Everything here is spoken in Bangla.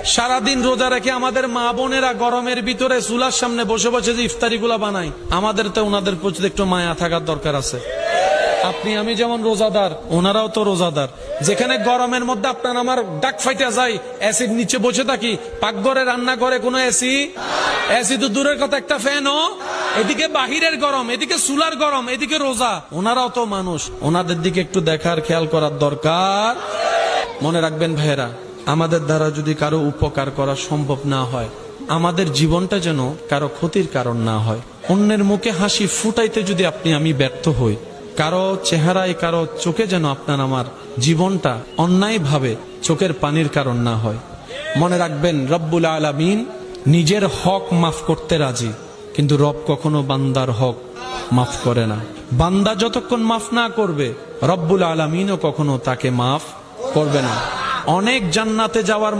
সারাদিন রোজা রেখে আমাদের মা বোনেরা গরমের ভিতরে চুলার সামনে বসে বসে যে ইফতারি গুলা বানায়, আমাদের তো ওনাদের প্রতি একটু মায়া থাকার দরকার আছে। আপনি আমি যেমন রোজাদার, ওনারাও তো রোজাদার। যেখানে গরমের মধ্যে আপনার আমার ডাক ফাইটা যায়, এসির নিচে বসে থাকি, পাকঘরে রান্না করে কোনো এসি তো দূরের কথা, একটা ফ্যানও। এদিকে বাহিরের গরম, এদিকে চুলার গরম, এদিকে রোজা। ওনারাও তো মানুষ, ওনাদের দিকে একটু দেখার খেয়াল করার দরকার। মনে রাখবেন ভাইয়েরা, আমাদের দ্বারা যদি কারো উপকার করা সম্ভব না হয়, আমাদের জীবনটা যেন কারো ক্ষতির কারণ না হয়। অন্যের মুখে হাসি ফুটাইতে যদি আপনি আমি ব্যর্থ হই, কারো চেহারায় কারো চোখে যেন আপনার আমার জীবনটা অন্যায়ভাবে চোখের পানির কারণ না হয়। মনে রাখবেন, রব্বুল আলামিন নিজের হক মাফ করতে রাজি, কিন্তু রব কখনো বান্দার হক মাফ করে না। বান্দা যতক্ষণ মাফ না করবে, রব্বুল আলামিনও কখনো তাকে মাফ করবে না। অনেক জান্নাতে যাওয়ার